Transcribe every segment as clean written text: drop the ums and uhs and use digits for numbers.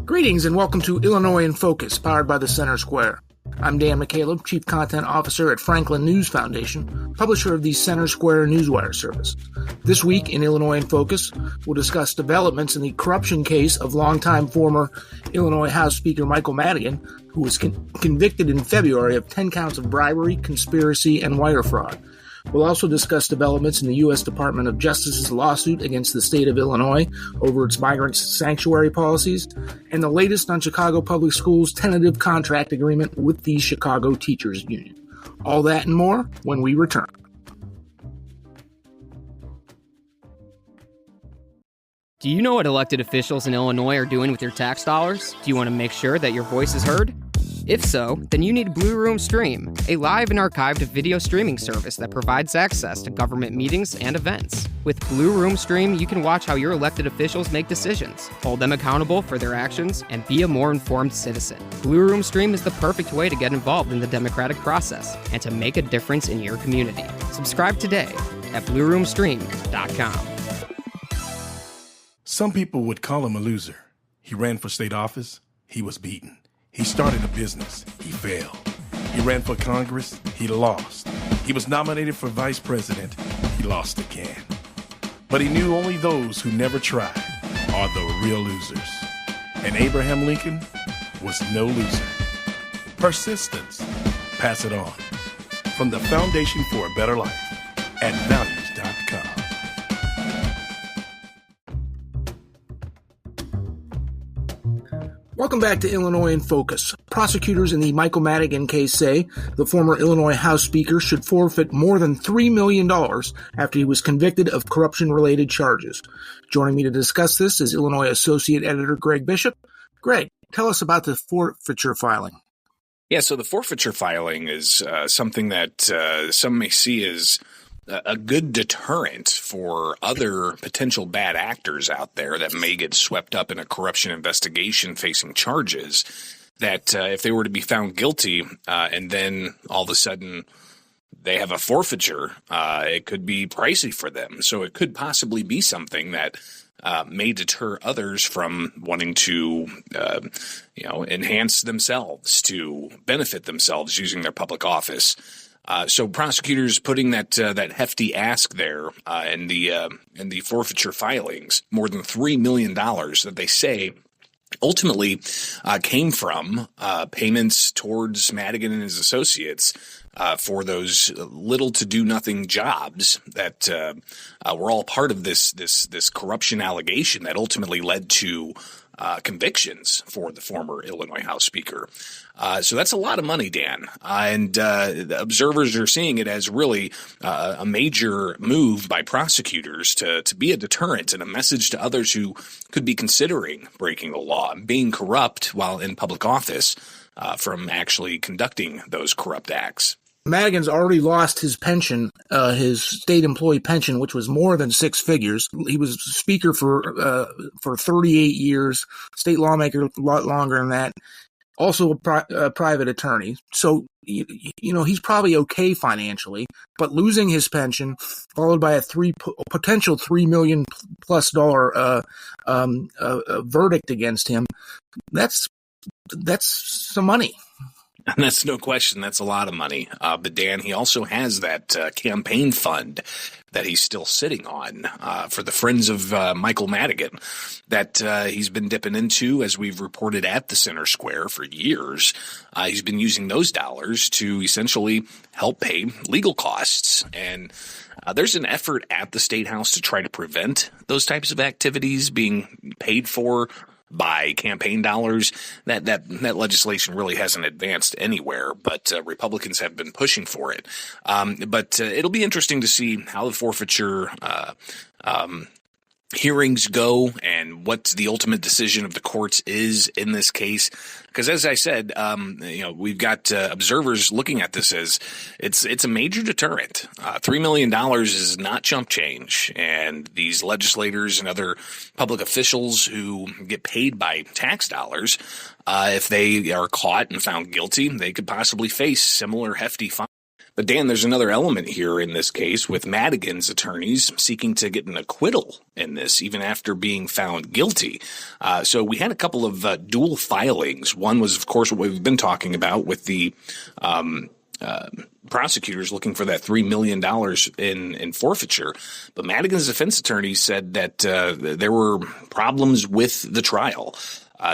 Greetings and welcome to Illinois in Focus, powered by the Center Square. I'm Dan McCaleb, Chief Content Officer at Franklin News Foundation, publisher of the Center Square Newswire service. This week in Illinois in Focus, we'll discuss developments in the corruption case of longtime former Illinois House Speaker Michael Madigan, who was convicted in February of 10 counts of bribery, conspiracy, and wire fraud. We'll also discuss developments in the U.S. Department of Justice's lawsuit against the state of Illinois over its migrant sanctuary policies, and the latest on Chicago Public Schools' tentative contract agreement with the Chicago Teachers Union. All that and more when we return. Do you know what elected officials in Illinois are doing with your tax dollars? Do you want to make sure that your voice is heard? If so, then you need Blue Room Stream, a live and archived video streaming service that provides access to government meetings and events. With Blue Room Stream, you can watch how your elected officials make decisions, hold them accountable for their actions, and be a more informed citizen. Blue Room Stream is the perfect way to get involved in the democratic process and to make a difference in your community. Subscribe today at blueroomstream.com. Some people would call him a loser. He ran for state office. He was beaten. He started a business. He failed. He ran for Congress. He lost. He was nominated for vice president. He lost again. But he knew only those who never tried are the real losers. And Abraham Lincoln was no loser. Persistence. Pass it on. From the Foundation for a Better Life at values.com. Welcome back to Illinois in Focus. Prosecutors in the Michael Madigan case say the former Illinois House Speaker should forfeit more than $3 million after he was convicted of corruption-related charges. Joining me to discuss this is Illinois Associate Editor Greg Bishop. Greg, tell us about the forfeiture filing. Yeah, so the forfeiture filing is something that some may see as a good deterrent for other potential bad actors out there that may get swept up in a corruption investigation facing charges that if they were to be found guilty and then all of a sudden they have a forfeiture, it could be pricey for them. So it could possibly be something that may deter others from wanting to, enhance themselves, to benefit themselves using their public office. So prosecutors putting that hefty ask there in the forfeiture filings, more than $3 million that they say ultimately came from payments towards Madigan and his associates for those little to do nothing jobs that were all part of this corruption allegation that ultimately led to convictions for the former Illinois House Speaker. So that's a lot of money, Dan. And the observers are seeing it as really a major move by prosecutors to be a deterrent and a message to others who could be considering breaking the law and being corrupt while in public office from actually conducting those corrupt acts. Madigan's already lost his pension, his state employee pension, which was more than six figures. He was speaker for 38 years, state lawmaker a lot longer than that, also a private attorney. So, he's probably okay financially, but losing his pension, followed by a potential $3 million plus verdict against him, that's some money. And that's no question. That's a lot of money. But Dan, he also has that campaign fund that he's still sitting on for the Friends of Michael Madigan that he's been dipping into, as we've reported at the Center Square for years. He's been using those dollars to essentially help pay legal costs. And there's an effort at the State House to try to prevent those types of activities being paid for by campaign dollars. That legislation really hasn't advanced anywhere, but Republicans have been pushing for it. But it'll be interesting to see how the forfeiture hearings go and what the ultimate decision of the courts is in this case. Because as I said, we've got observers looking at this as it's a major deterrent. $3 million is not chump change. And these legislators and other public officials who get paid by tax dollars, if they are caught and found guilty, they could possibly face similar hefty fines. But Dan, there's another element here in this case with Madigan's attorneys seeking to get an acquittal in this, even after being found guilty. So we had a couple of dual filings. One was, of course, what we've been talking about with the prosecutors looking for that $3 million in forfeiture. But Madigan's defense attorney said that there were problems with the trial.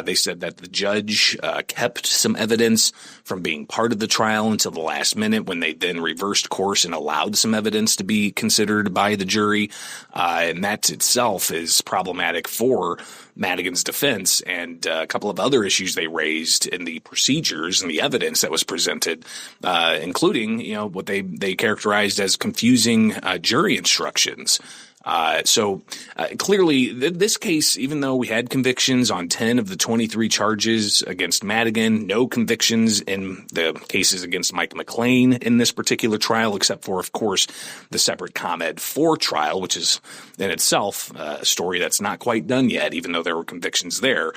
They said that the judge kept some evidence from being part of the trial until the last minute, when they then reversed course and allowed some evidence to be considered by the jury. And that itself is problematic for Madigan's defense, and a couple of other issues they raised in the procedures and the evidence that was presented, including, what they characterized as confusing jury instructions. So clearly, this case, even though we had convictions on 10 of the 23 charges against Madigan, no convictions in the cases against Mike McLean in this particular trial, except for, of course, the separate ComEd 4 trial, which is in itself a story that's not quite done yet, even though there were convictions there.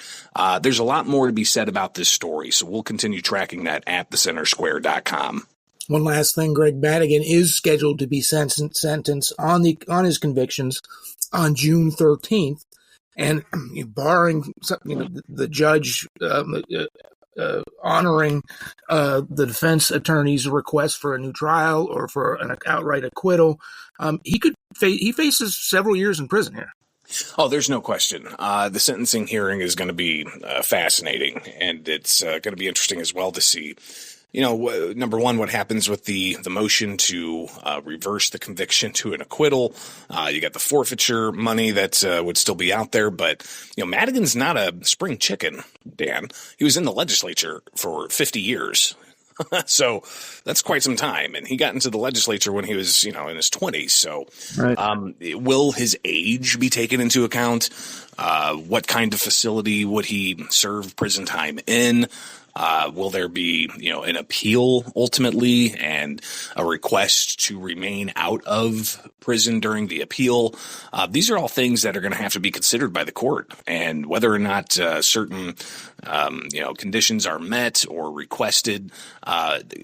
There's a lot more to be said about this story, so we'll continue tracking that at thecentersquare.com. One last thing, Greg Madigan is scheduled to be sentenced on his convictions on June 13th, and barring the judge honoring the defense attorney's request for a new trial or for an outright acquittal, he faces several years in prison here. Oh, there's no question. The sentencing hearing is going to be fascinating, and it's going to be interesting as well to see. Number one, what happens with the motion to reverse the conviction to an acquittal. You got the forfeiture money that would still be out there. But, Madigan's not a spring chicken, Dan. He was in the legislature for 50 years. So that's quite some time. And he got into the legislature when he was, in his 20s. So right. Will his age be taken into account? What kind of facility would he serve prison time in? Will there be, an appeal ultimately and a request to remain out of prison during the appeal? These are all things that are going to have to be considered by the court, and whether or not certain, conditions are met or requested. Like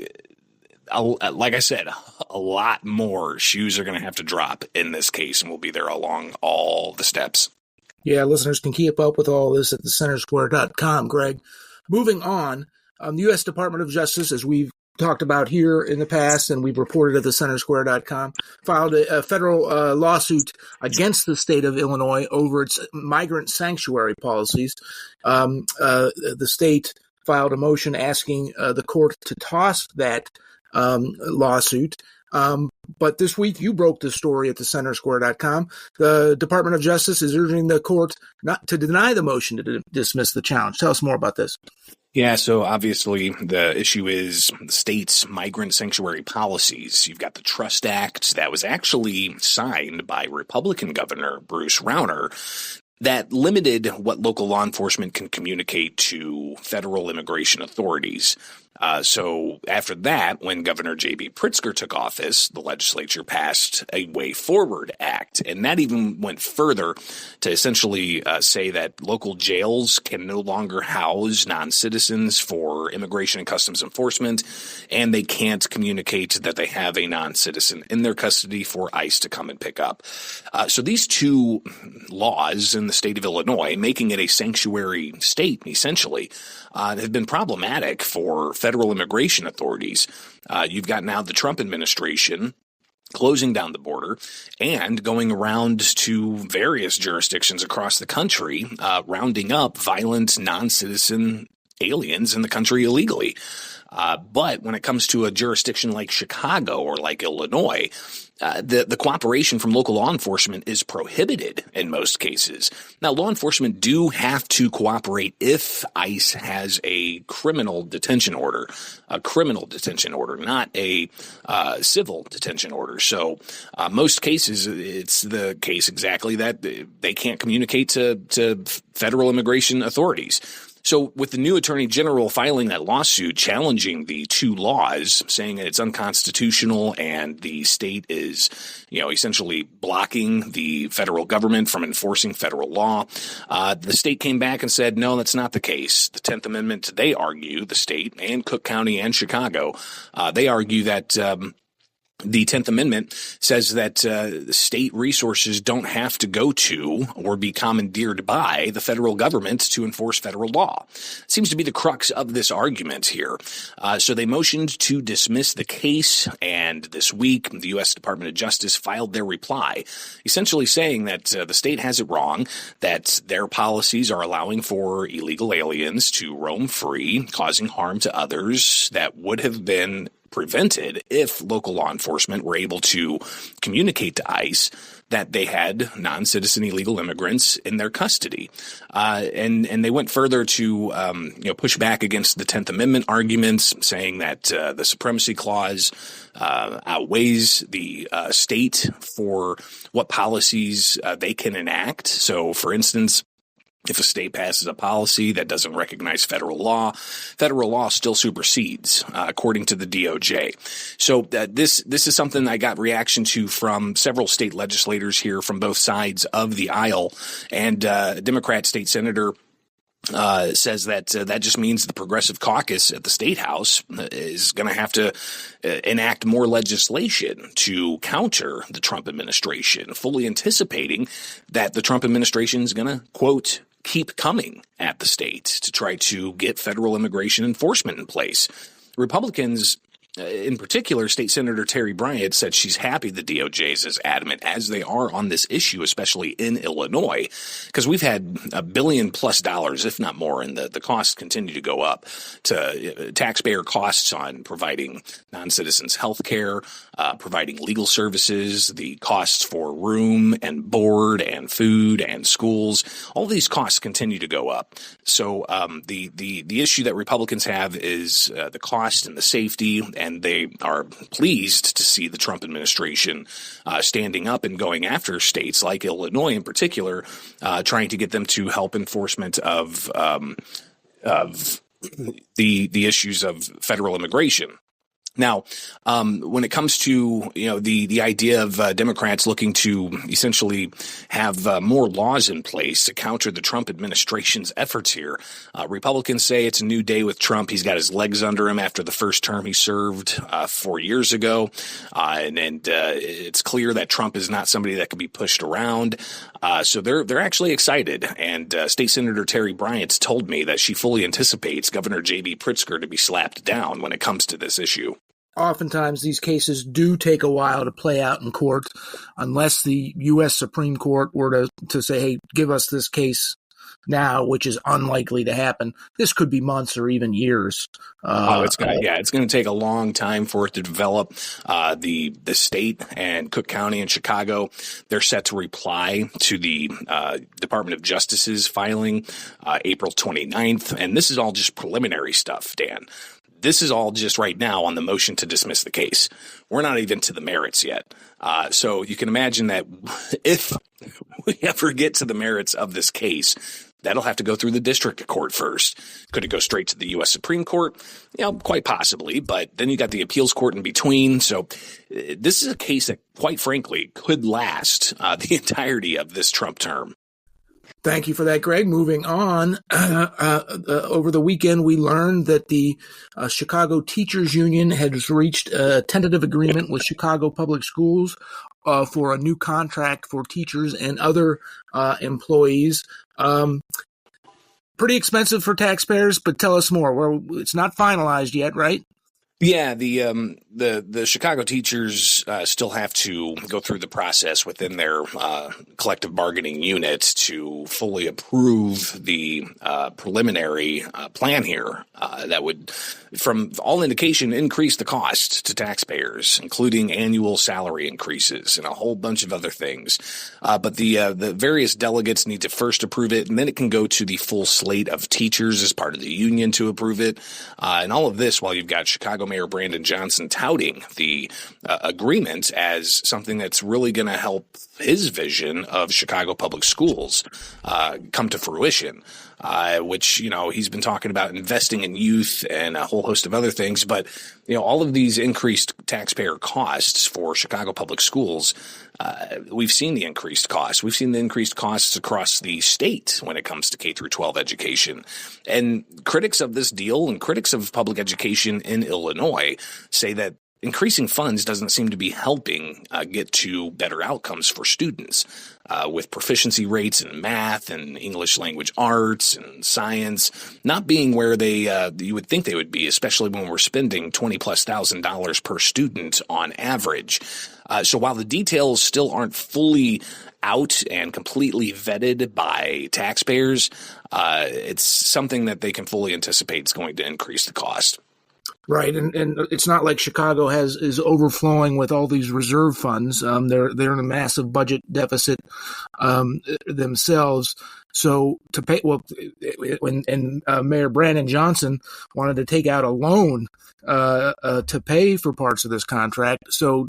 I said, a lot more shoes are going to have to drop in this case, and we'll be there along all the steps. Yeah, listeners can keep up with all this at thecentersquare.com, Greg. Moving on, the U.S. Department of Justice, as we've talked about here in the past and we've reported at thecentersquare.com, filed a federal lawsuit against the state of Illinois over its migrant sanctuary policies. The state filed a motion asking the court to toss that lawsuit. But this week you broke the story at thecentersquare.com. The Department of Justice is urging the court not to deny the motion to dismiss the challenge. Tell us more about this. Yeah, so obviously the issue is the state's migrant sanctuary policies. You've got the Trust Act that was actually signed by Republican Governor Bruce Rauner that limited what local law enforcement can communicate to federal immigration authorities. So after that, when Governor J.B. Pritzker took office, the legislature passed a Way Forward Act. And that even went further to essentially say that local jails can no longer house non-citizens for immigration and customs enforcement, and they can't communicate that they have a non-citizen in their custody for ICE to come and pick up. So these two laws in the state of Illinois, making it a sanctuary state, essentially, have been problematic for federal immigration authorities. You've got now the Trump administration closing down the border and going around to various jurisdictions across the country, rounding up violent non-citizen aliens in the country illegally. But when it comes to a jurisdiction like Chicago or like Illinois, the cooperation from local law enforcement is prohibited in most cases. Now, law enforcement do have to cooperate if ICE has a criminal detention order, not a civil detention order. So most cases, it's the case exactly that they can't communicate to federal immigration authorities. So with the new attorney general filing that lawsuit challenging the two laws, saying that it's unconstitutional and the state is, essentially blocking the federal government from enforcing federal law, the state came back and said, no, that's not the case. The 10th Amendment, they argue, the state and Cook County and Chicago, they argue that The 10th Amendment says that state resources don't have to go to or be commandeered by the federal government to enforce federal law. It seems to be the crux of this argument here. So they motioned to dismiss the case, and this week the U.S. Department of Justice filed their reply, essentially saying that the state has it wrong, that their policies are allowing for illegal aliens to roam free, causing harm to others that would have been prevented if local law enforcement were able to communicate to ICE that they had non-citizen illegal immigrants in their custody. And they went further to push back against the 10th Amendment arguments, saying that the Supremacy Clause outweighs the state for what policies they can enact. So, for instance, if a state passes a policy that doesn't recognize federal law still supersedes, according to the DOJ. So this is something I got reaction to from several state legislators here from both sides of the aisle. And a Democrat state senator says that that just means the Progressive Caucus at the State House is going to have to enact more legislation to counter the Trump administration, fully anticipating that the Trump administration is going to, quote, keep coming at the state to try to get federal immigration enforcement in place. Republicans, in particular, State Senator Terry Bryant, said she's happy the DOJ is as adamant as they are on this issue, especially in Illinois, because we've had $1 billion plus, if not more, and the costs continue to go up to taxpayer costs on providing non-citizens health care, providing legal services, the costs for room and board and food and schools. All these costs continue to go up. So the issue that Republicans have is the cost and the safety, and they are pleased to see the Trump administration standing up and going after states like Illinois in particular, trying to get them to help enforcement of the issues of federal immigration. Now, when it comes to, the idea of Democrats looking to essentially have more laws in place to counter the Trump administration's efforts here, Republicans say it's a new day with Trump. He's got his legs under him after the first term he served 4 years ago. And it's clear that Trump is not somebody that can be pushed around. So they're actually excited. And State Senator Terry Bryant told me that she fully anticipates Governor J.B. Pritzker to be slapped down when it comes to this issue. Oftentimes, these cases do take a while to play out in court, unless the U.S. Supreme Court were to say, hey, give us this case now, which is unlikely to happen. This could be months or even years. It's going to take a long time for it to develop. The state and Cook County and Chicago, they're set to reply to the Department of Justice's filing April 29th. And this is all just preliminary stuff, Dan. This is all just right now on the motion to dismiss the case. We're not even to the merits yet. So you can imagine that if we ever get to the merits of this case, that'll have to go through the district court first. Could it go straight to the U.S. Supreme Court? Quite possibly, but then you got the appeals court in between. So this is a case that, quite frankly, could last the entirety of this Trump term. Thank you for that, Greg. Moving on, over the weekend, we learned that the Chicago Teachers Union has reached a tentative agreement with Chicago Public Schools for a new contract for teachers and other employees. Pretty expensive for taxpayers, but tell us more. It's not finalized yet, right? Yeah, the Chicago teachers still have to go through the process within their collective bargaining unit to fully approve the preliminary plan here that would, from all indication, increase the cost to taxpayers, including annual salary increases and a whole bunch of other things. But the various delegates need to first approve it, and then it can go to the full slate of teachers as part of the union to approve it. And all of this while you've got Chicago Mayor Brandon Johnson touting the agreement as something that's really going to help his vision of Chicago public schools come to fruition, which, he's been talking about investing in youth and a whole host of other things. But, all of these increased taxpayer costs for Chicago public schools, we've seen the increased costs. We've seen the increased costs across the state when it comes to K through 12 education. And critics of this deal and critics of public education in Illinois say that increasing funds doesn't seem to be helping get to better outcomes for students. With proficiency rates in math and English language arts and science not being where you would think they would be, especially when we're spending $20,000+ per student on average. So while the details still aren't fully out and completely vetted by taxpayers, it's something that they can fully anticipate is going to increase the cost. Right, and it's not like Chicago is overflowing with all these reserve funds. They're in a massive budget deficit themselves. So to pay, when Mayor Brandon Johnson wanted to take out a loan to pay for parts of this contract. So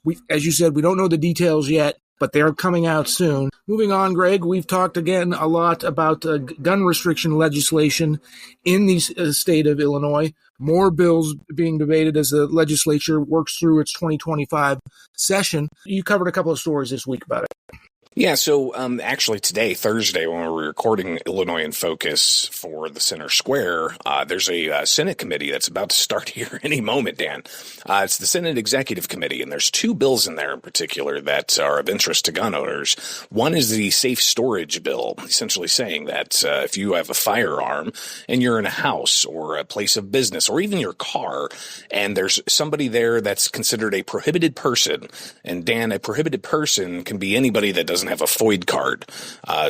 we, as you said, we don't know the details yet, but they're coming out soon. Moving on, Greg, we've talked again a lot about gun restriction legislation in the state of Illinois. More bills being debated as the legislature works through its 2025 session. You covered a couple of stories this week about it. Yeah, so actually today, Thursday, when we were recording Illinois in Focus for the Center Square, there's a Senate committee that's about to start here any moment, Dan. It's the Senate Executive Committee, and there's two bills in there in particular that are of interest to gun owners. One is the safe storage bill, essentially saying that if you have a firearm and you're in a house or a place of business or even your car, and there's somebody there that's considered a prohibited person, and Dan, a prohibited person can be anybody that doesn't have a FOID card.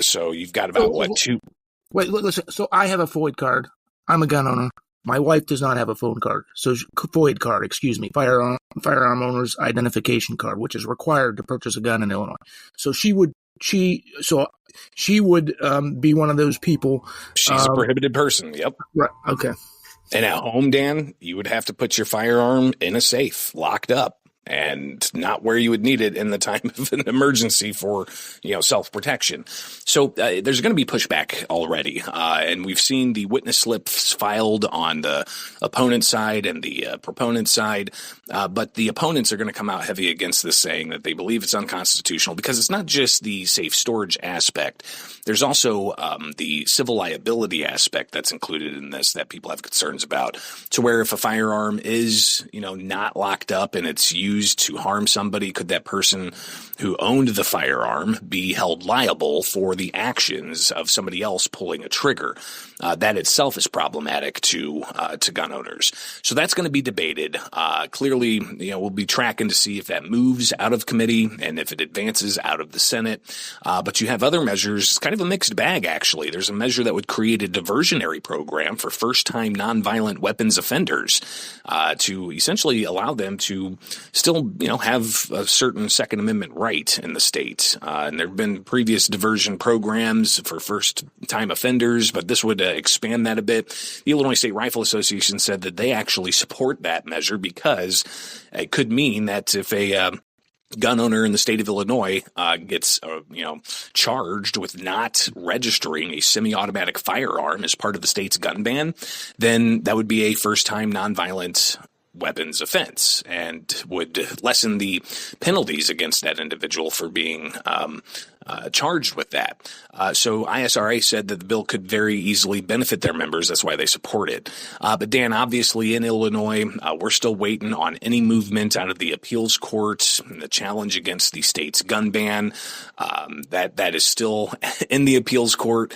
So you've got about two. Wait, listen. So I have a FOID card. I'm a gun owner. My wife does not have a FOID card. So FOID card, firearm owner's identification card, which is required to purchase a gun in Illinois. So she would be one of those people. She's a prohibited person. Yep. Right. Okay. And at home, Dan, you would have to put your firearm in a safe, locked up, and not where you would need it in the time of an emergency for, self-protection. So there's going to be pushback already. And we've seen the witness slips filed on the opponent side and the proponent side. But the opponents are going to come out heavy against this, saying that they believe it's unconstitutional because it's not just the safe storage aspect. There's also the civil liability aspect that's included in this that people have concerns about, to where if a firearm is, not locked up and it's used to harm somebody, could that person who owned the firearm be held liable for the actions of somebody else pulling a trigger? That itself is problematic to gun owners. So that's going to be debated. Clearly, we'll be tracking to see if that moves out of committee and if it advances out of the Senate. But you have other measures. It's kind of a mixed bag, actually. There's a measure that would create a diversionary program for first-time nonviolent weapons offenders to essentially allow them to still, have a certain Second Amendment right in the state. And there have been previous diversion programs for first-time offenders, but this would expand that a bit. The Illinois State Rifle Association said that they actually support that measure because it could mean that if a gun owner in the state of Illinois gets charged with not registering a semi-automatic firearm as part of the state's gun ban, then that would be a first-time nonviolent weapons offense and would lessen the penalties against that individual for being charged with that. So ISRA said that the bill could very easily benefit their members. That's why they support it. But Dan, obviously in Illinois, we're still waiting on any movement out of the appeals court and the challenge against the state's gun ban. That is still in the appeals court.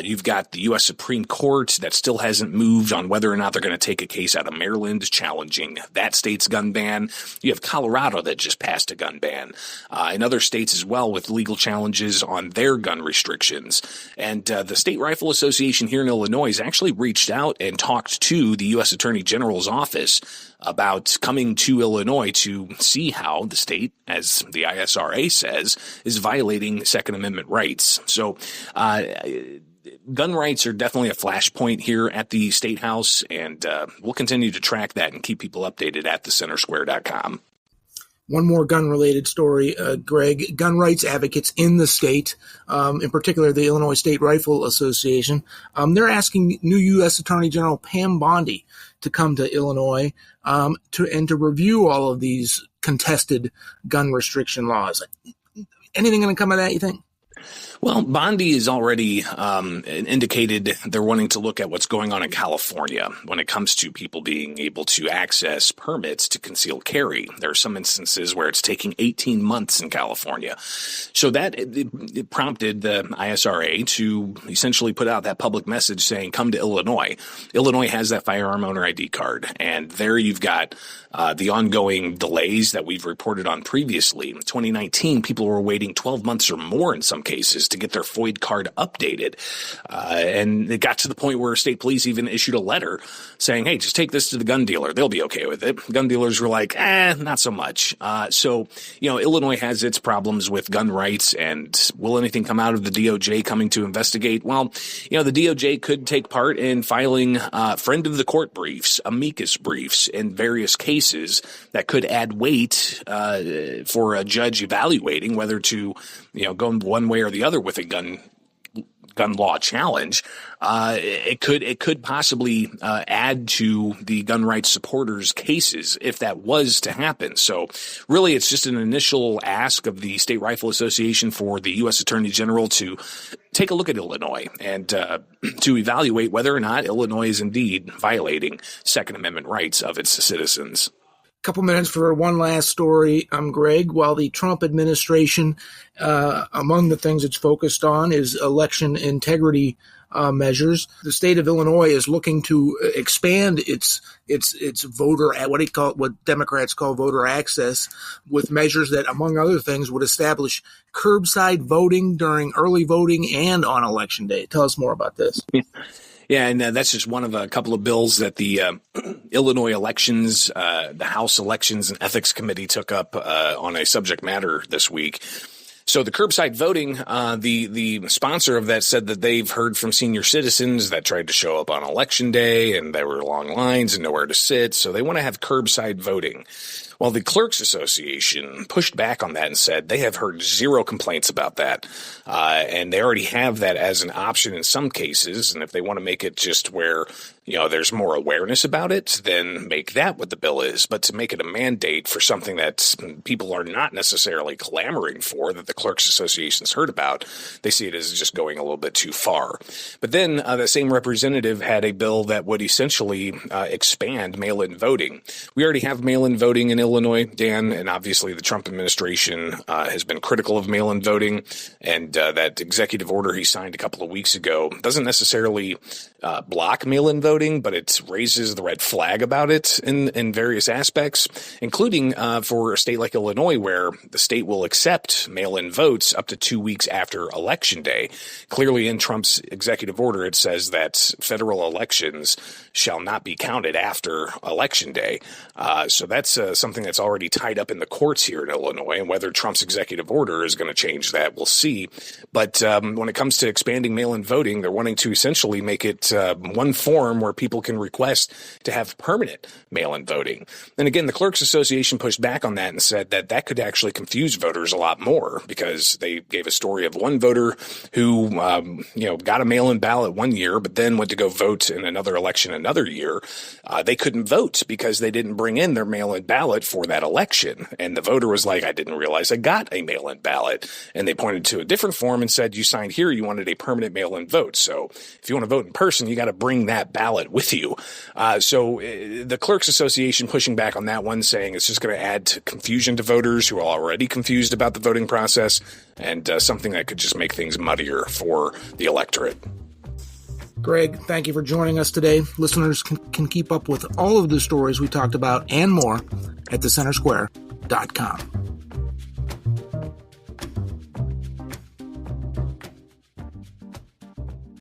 You've got the U.S. Supreme Court that still hasn't moved on whether or not they're going to take a case out of Maryland challenging that state's gun ban. You have Colorado that just passed a gun ban. In other states as well with legal challenges on their gun restrictions. And the State Rifle Association here in Illinois has actually reached out and talked to the U.S. Attorney General's office about coming to Illinois to see how the state, as the ISRA says, is violating Second Amendment rights. So gun rights are definitely a flashpoint here at the State House, and we'll continue to track that and keep people updated at thecentersquare.com. One more gun-related story, Greg. Gun rights advocates in the state, in particular the Illinois State Rifle Association, they're asking new U.S. Attorney General Pam Bondi to come to Illinois to review all of these contested gun restriction laws. Anything going to come of that, you think? Well, Bondi has already indicated they're wanting to look at what's going on in California when it comes to people being able to access permits to conceal carry. There are some instances where it's taking 18 months in California. So that it prompted the ISRA to essentially put out that public message saying, come to Illinois. Illinois has that firearm owner ID card, and there you've got the ongoing delays that we've reported on previously. In 2019, people were waiting 12 months or more in some cases to get their FOID card updated. And it got to the point where state police even issued a letter saying, hey, just take this to the gun dealer. They'll be okay with it. Gun dealers were like, not so much. So, Illinois has its problems with gun rights, and will anything come out of the DOJ coming to investigate? Well, the DOJ could take part in filing friend of the court briefs, amicus briefs in various cases that could add weight for a judge evaluating whether to, go one way or the other with a gun law challenge. It could possibly add to the gun rights supporters' cases if that was to happen. So really, it's just an initial ask of the State Rifle Association for the U.S. Attorney General to take a look at Illinois and to evaluate whether or not Illinois is indeed violating Second Amendment rights of its citizens. Couple minutes for one last story. I'm Greg. While the Trump administration, among the things it's focused on is election integrity measures, the state of Illinois is looking to expand its voter, what Democrats call voter access, with measures that, among other things, would establish curbside voting during early voting and on Election Day. Tell us more about this. Yeah, and that's just one of a couple of bills that the Illinois elections, the House Elections and Ethics Committee took up on a subject matter this week. So the curbside voting, the sponsor of that said that they've heard from senior citizens that tried to show up on Election Day and there were long lines and nowhere to sit. So they want to have curbside voting. Well, the Clerks Association pushed back on that and said they have heard zero complaints about that. And they already have that as an option in some cases. And if they want to make it just where, there's more awareness about it, then make that what the bill is. But to make it a mandate for something that people are not necessarily clamoring for, that the Clerks Association's heard about, they see it as just going a little bit too far. But then the same representative had a bill that would essentially expand mail-in voting. We already have mail-in voting in Illinois, Dan, and obviously the Trump administration has been critical of mail-in voting, and that executive order he signed a couple of weeks ago doesn't necessarily block mail-in voting, but it raises the red flag about it in various aspects, including for a state like Illinois, where the state will accept mail-in votes up to 2 weeks after Election Day. Clearly in Trump's executive order, it says that federal elections shall not be counted after Election Day. So that's something that's already tied up in the courts here in Illinois, and whether Trump's executive order is going to change that, we'll see. But when it comes to expanding mail-in voting, they're wanting to essentially make it one form where people can request to have permanent mail-in voting. And again, the Clerks Association pushed back on that and said that that could actually confuse voters a lot more, because they gave a story of one voter who, got a mail-in ballot one year, but then went to go vote in another election another year. They couldn't vote because they didn't bring in their mail-in ballot for that election. And the voter was like, I didn't realize I got a mail-in ballot. And they pointed to a different form and said, you signed here, you wanted a permanent mail-in vote. So if you want to vote in person, you got to bring that ballot with you. So the Clerks Association pushing back on that one, saying it's just going to add to confusion to voters who are already confused about the voting process, and something that could just make things muddier for the electorate. Greg, thank you for joining us today. Listeners can keep up with all of the stories we talked about and more at thecentersquare.com.